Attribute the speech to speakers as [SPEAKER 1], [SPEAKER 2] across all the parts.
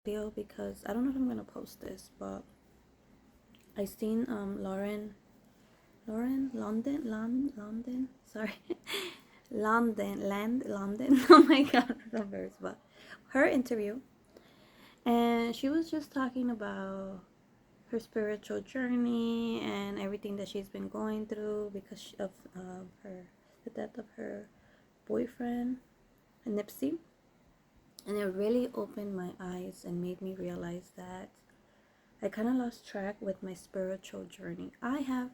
[SPEAKER 1] Video because I don't know if I'm gonna post this, but I seen Lauren London, sorry, London. Oh my god, numbers, but her interview, and she was just talking about her spiritual journey and everything that she's been going through because of her the death of her boyfriend, Nipsey, and it really opened my eyes and made me realize that I kind of lost track with my spiritual journey. I have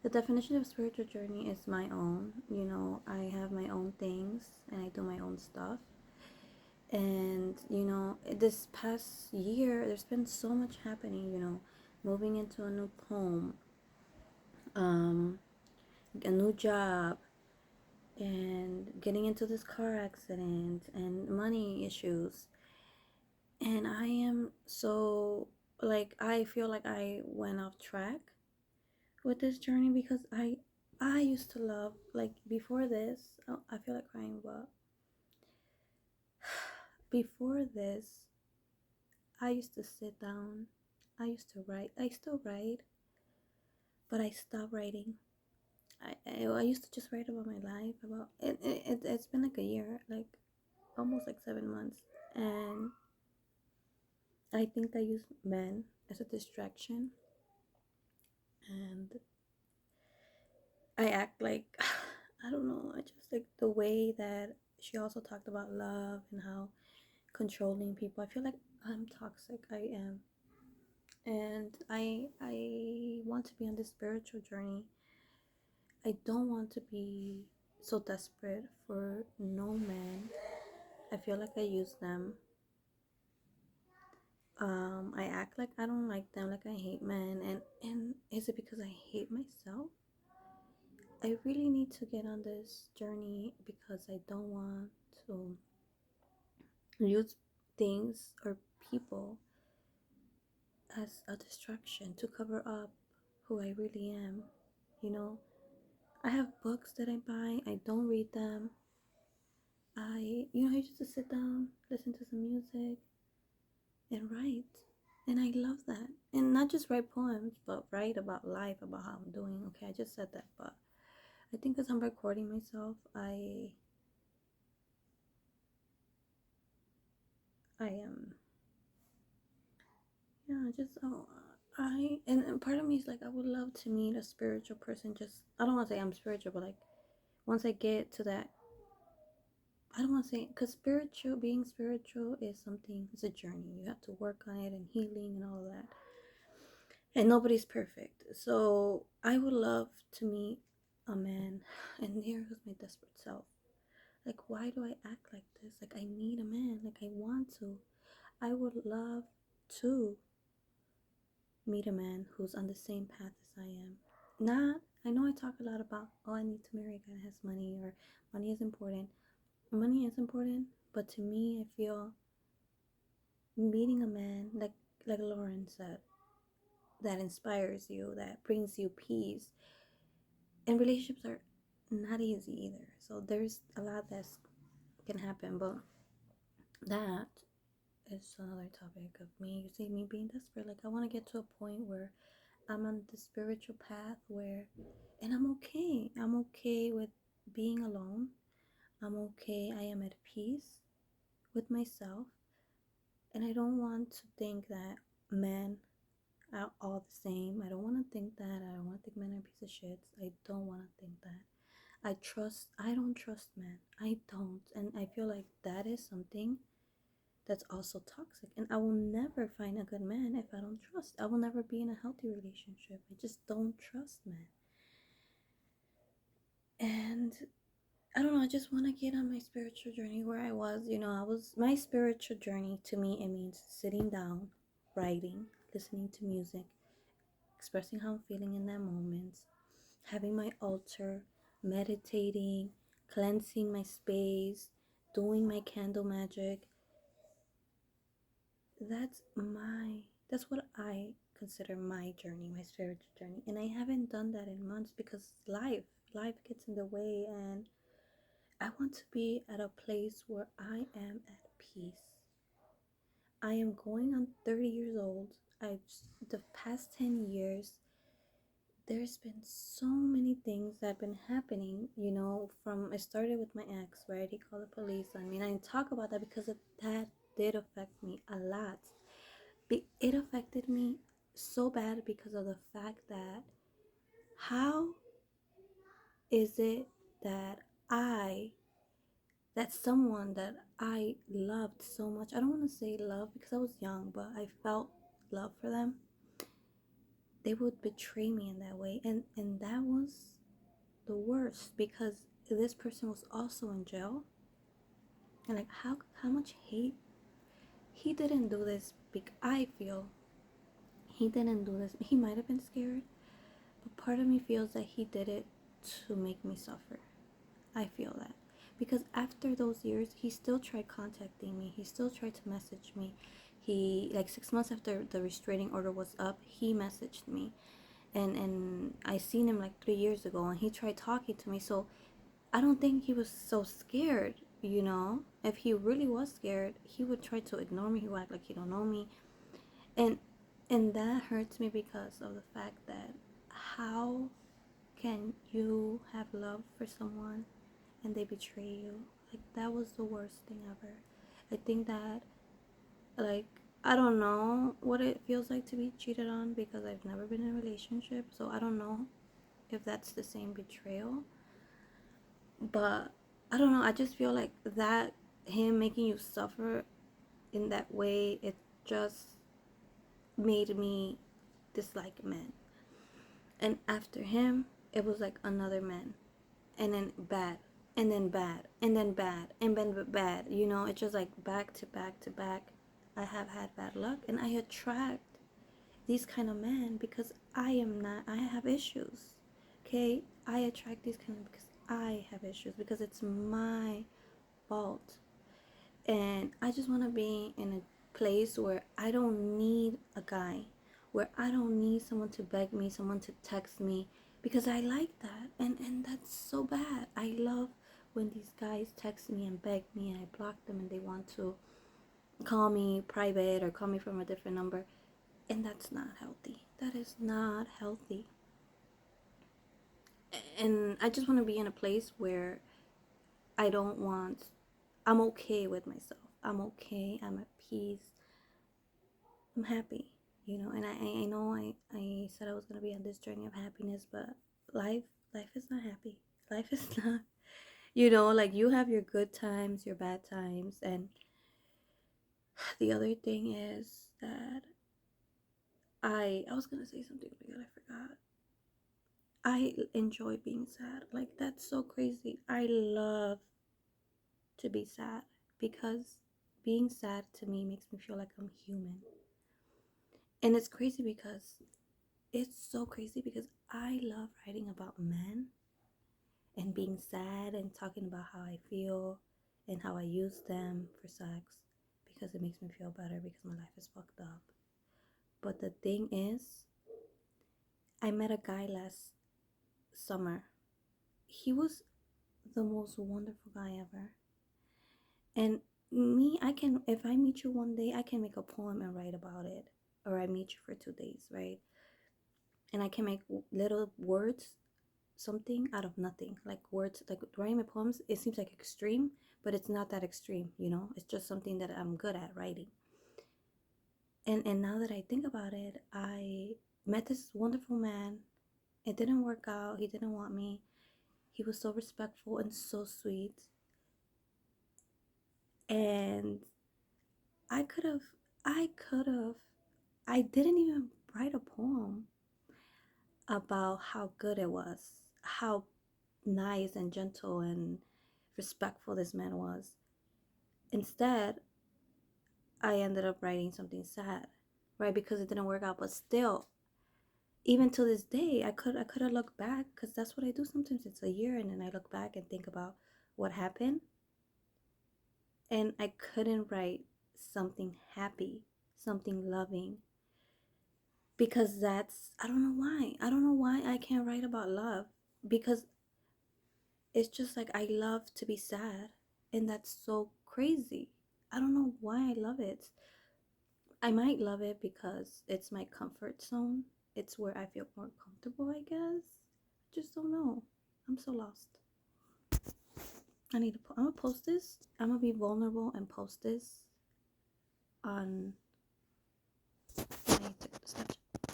[SPEAKER 1] the definition of spiritual journey is my own. I have my own things and I do my own stuff. And, this past year, there's been so much happening, moving into a new home, um, a new job, and getting into this car accident and money issues. And I am so, like, I feel like I went off track with this journey because I used to love, like, before this. Oh, I feel like crying, but before this I used to sit down, I used to write, I still write, but I stopped writing. I used to just write about my life, about it's been like a year, like almost like 7 months, and I think I use men as a distraction, and I act like I don't know. I just like the way that she also talked about love and how controlling people. I feel like I'm toxic. I am, and I want to be on this spiritual journey. I don't want to be so desperate for no man. I feel like I use them. I act like I don't like them, like I hate men, and is it because I hate myself? I really need to get on this journey because I don't want to use things or people as a distraction to cover up who I really am. You know, I have books that I buy, I don't read them. I used to sit down, listen to some music, and write. And I love that. And not just write poems, but write about life, about how I'm doing. Okay, I just said that, but I think as I'm recording myself, I am, yeah, just, and part of me is like, I would love to meet a spiritual person. Just, I don't want to say I'm spiritual, but like, once I get to that, I don't want to say, because being spiritual is something, it's a journey. You have to work on it and healing and all of that. And nobody's perfect. So I would love to meet a man. And here goes my desperate self. Like, why do I act like this? Like, I need a man. Like, I want to. I would love to meet a man who's on the same path as I am. Not, I know I talk a lot about, oh, I need to marry a guy that has money, or money is important. Money is important, but to me, I feel meeting a man, like Lauren said, that inspires you, that brings you peace. And relationships are not easy either. So there's a lot that can happen, but that is another topic of me. You see, me being desperate. Like, I want to get to a point where I'm on the spiritual path where, and I'm okay. I'm okay with being alone. I'm okay. I am at peace with myself. And I don't want to think that men are all the same. I don't want to think that. I don't want to think men are a piece of shits. I don't want to think that. I don't trust men. I don't. And I feel like that is something that's also toxic. And I will never find a good man if I don't trust. I will never be in a healthy relationship. I just don't trust men. And I don't know, I just want to get on my spiritual journey where I was. My spiritual journey, to me, it means sitting down, writing, listening to music, expressing how I'm feeling in that moment, having my altar, meditating, cleansing my space, doing my candle magic. That's that's what I consider my journey, my spiritual journey. And I haven't done that in months because life gets in the way, and I want to be at a place where I am at peace. I am going on 30 years old. The past 10 years, there's been so many things that have been happening, from it started with my ex, right? He called the police on me. And I didn't talk about that because that did affect me a lot. It affected me so bad because of the fact that how is it that I that someone that I loved so much, I don't want to say love because I was young, but I felt love for them, they would betray me in that way. And that was the worst because this person was also in jail. And like how much hate. He didn't do this because I feel he didn't do this. He might have been scared, but part of me feels that he did it to make me suffer. I feel that. Because after those years, he still tried contacting me. He still tried to message me. He, like 6 months after the restraining order was up, he messaged me. And I seen him like 3 years ago, and he tried talking to me. So I don't think he was so scared, If he really was scared, he would try to ignore me. He would act like he don't know me. And and that hurts me because of the fact that how can you have love for someone and they betray you? Like, that was the worst thing ever. I think that, like, I don't know what it feels like to be cheated on because I've never been in a relationship, so I don't know if that's the same betrayal. But I don't know, I just feel like that, him making you suffer in that way, it just made me dislike men. And after him, it was like another man, and then bad, and then bad, and then bad, and then bad. It's just like back to back to back. I have had bad luck, and I attract these kind of men because I am not. I have issues. Okay, I attract these kind of because I have issues because it's my fault, and I just want to be in a place where I don't need a guy, where I don't need someone to beg me, someone to text me, because I like that, and that's so bad. I love when these guys text me and beg me, and I block them, and they want to call me private or call me from a different number, and that's not healthy. That is not healthy. And I just want to be in a place where I don't want. I'm okay with myself. I'm okay. I'm at peace. I'm happy, and I know I said I was gonna be on this journey of happiness, but life is not happy. Life is not, like, you have your good times, your bad times, and the other thing is that I was gonna say something, but I forgot. I enjoy being sad. Like, that's so crazy. I love to be sad because being sad to me makes me feel like I'm human. And it's so crazy because I love writing about men and being sad and talking about how I feel and how I use them for sex because it makes me feel better because my life is fucked up. But the thing is, I met a guy last summer. He was the most wonderful guy ever. And if I meet you one day, I can make a poem and write about it. Or I meet you for 2 days, right? And I can make little words, something out of nothing, like words, like writing my poems. It seems like extreme, but it's not that extreme. It's just something that I'm good at writing. And now that I think about it, I met this wonderful man. It didn't work out. He didn't want me. He was so respectful and so sweet. And i could have I didn't even write a poem about how good it was, how nice and gentle and respectful this man was. Instead, I ended up writing something sad, right? Because it didn't work out. But still, even to this day, I could have looked back, because that's what I do sometimes. It's a year, and then I look back and think about what happened, and I couldn't write something happy, something loving, because I don't know why. I don't know why I can't write about love, because it's just like I love to be sad, and that's so crazy. I don't know why I love it. I might love it because it's my comfort zone. It's where I feel more comfortable, I guess. Just don't know. I'm so lost. I need to. I'm gonna post this. I'm gonna be vulnerable and post this on my Snapchat.